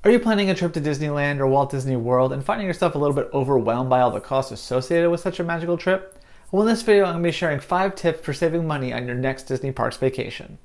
Are you planning a trip to Disneyland or Walt Disney World and finding yourself a little bit overwhelmed by all the costs associated with such a magical trip? Well, in this video, I'm going to be sharing 5 tips for saving money on your next Disney Parks vacation.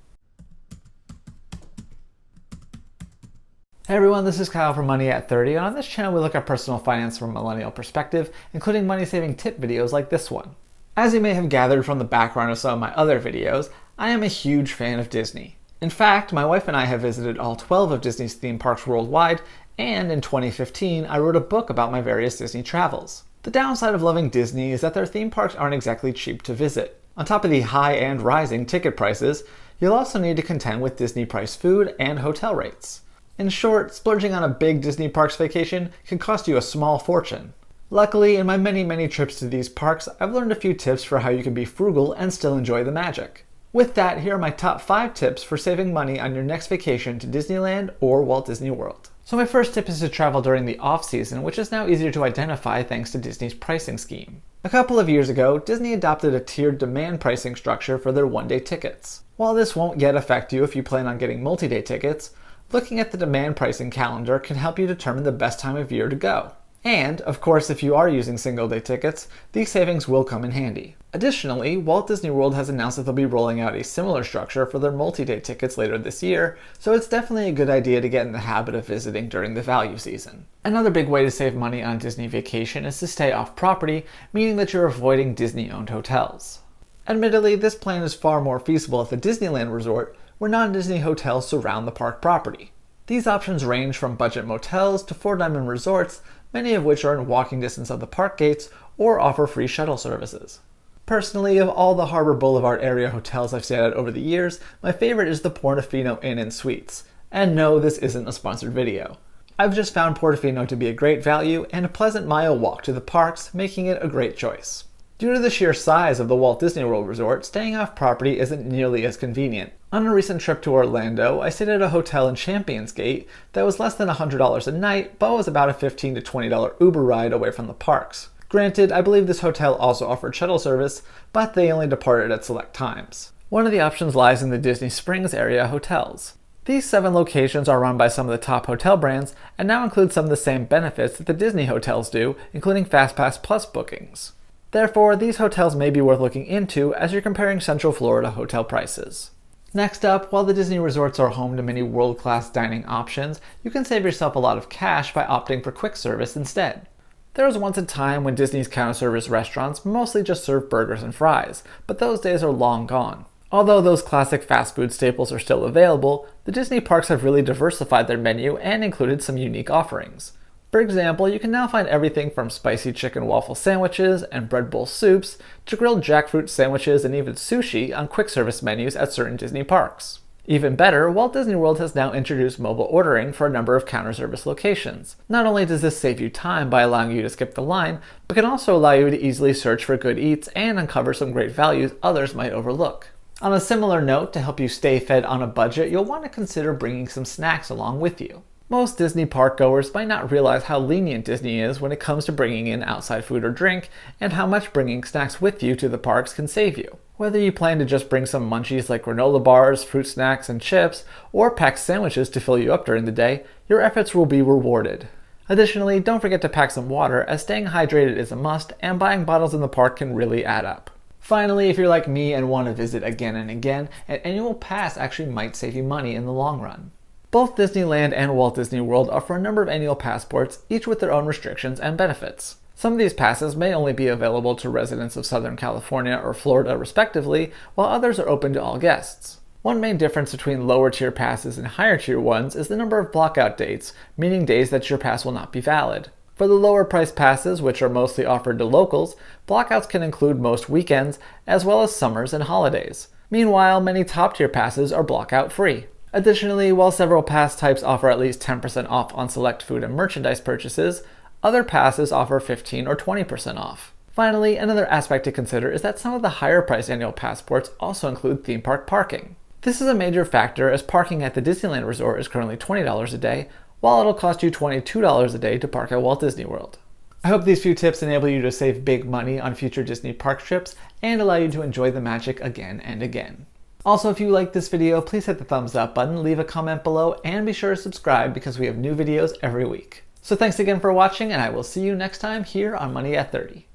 Hey everyone, this is Kyle from Money at 30, and on this channel we look at personal finance from a millennial perspective, including money-saving tip videos like this one. As you may have gathered from the background of some of my other videos, I am a huge fan of Disney. In fact, my wife and I have visited all 12 of Disney's theme parks worldwide, and in 2015 I wrote a book about my various Disney travels. The downside of loving Disney is that their theme parks aren't exactly cheap to visit. On top of the high and rising ticket prices, you'll also need to contend with Disney priced food and hotel rates. In short, splurging on a big Disney parks vacation can cost you a small fortune. Luckily, in my many trips to these parks, I've learned a few tips for how you can be frugal and still enjoy the magic. With that, here are my top 5 tips for saving money on your next vacation to Disneyland or Walt Disney World. So my first tip is to travel during the off-season, which is now easier to identify thanks to Disney's pricing scheme. A couple of years ago, Disney adopted a tiered demand pricing structure for their one-day tickets. While this won't yet affect you if you plan on getting multi-day tickets, looking at the demand pricing calendar can help you determine the best time of year to go. And, of course, if you are using single-day tickets, these savings will come in handy. Additionally, Walt Disney World has announced that they'll be rolling out a similar structure for their multi-day tickets later this year, so it's definitely a good idea to get in the habit of visiting during the value season. Another big way to save money on a Disney vacation is to stay off property, meaning that you're avoiding Disney-owned hotels. Admittedly, this plan is far more feasible at the Disneyland Resort, where non-Disney hotels surround the park property. These options range from budget motels to four-diamond resorts, many of which are in walking distance of the park gates or offer free shuttle services. Personally, of all the Harbor Boulevard area hotels I've stayed at over the years, my favorite is the Portofino Inn and Suites. And no, this isn't a sponsored video. I've just found Portofino to be a great value and a pleasant mile walk to the parks, making it a great choice. Due to the sheer size of the Walt Disney World Resort, staying off property isn't nearly as convenient. On a recent trip to Orlando, I stayed at a hotel in Champions Gate that was less than $100 a night, but was about a $15 to $20 Uber ride away from the parks. Granted, I believe this hotel also offered shuttle service, but they only departed at select times. One of the options lies in the Disney Springs area hotels. These 7 locations are run by some of the top hotel brands and now include some of the same benefits that the Disney hotels do, including FastPass Plus bookings. Therefore, these hotels may be worth looking into as you're comparing Central Florida hotel prices. Next up, while the Disney resorts are home to many world-class dining options, you can save yourself a lot of cash by opting for quick service instead. There was once a time when Disney's counter-service restaurants mostly just served burgers and fries, but those days are long gone. Although those classic fast food staples are still available, the Disney parks have really diversified their menu and included some unique offerings. For example, you can now find everything from spicy chicken waffle sandwiches and bread bowl soups to grilled jackfruit sandwiches and even sushi on quick service menus at certain Disney parks. Even better, Walt Disney World has now introduced mobile ordering for a number of counter service locations. Not only does this save you time by allowing you to skip the line, but can also allow you to easily search for good eats and uncover some great values others might overlook. On a similar note, to help you stay fed on a budget, you'll want to consider bringing some snacks along with you. Most Disney park goers might not realize how lenient Disney is when it comes to bringing in outside food or drink, and how much bringing snacks with you to the parks can save you. Whether you plan to just bring some munchies like granola bars, fruit snacks, and chips, or pack sandwiches to fill you up during the day, your efforts will be rewarded. Additionally, don't forget to pack some water, as staying hydrated is a must, and buying bottles in the park can really add up. Finally, if you're like me and want to visit again and again, an annual pass actually might save you money in the long run. Both Disneyland and Walt Disney World offer a number of annual passports, each with their own restrictions and benefits. Some of these passes may only be available to residents of Southern California or Florida respectively, while others are open to all guests. One main difference between lower tier passes and higher tier ones is the number of blockout dates, meaning days that your pass will not be valid. For the lower priced passes, which are mostly offered to locals, blockouts can include most weekends, as well as summers and holidays. Meanwhile, many top tier passes are blockout free. Additionally, while several pass types offer at least 10% off on select food and merchandise purchases, other passes offer 15 or 20% off. Finally, another aspect to consider is that some of the higher priced annual passports also include theme park parking. This is a major factor, as parking at the Disneyland Resort is currently $20 a day, while it'll cost you $22 a day to park at Walt Disney World. I hope these few tips enable you to save big money on future Disney park trips and allow you to enjoy the magic again and again. Also, if you like this video, please hit the thumbs up button, leave a comment below, and be sure to subscribe because we have new videos every week. So thanks again for watching, and I will see you next time here on Money at 30.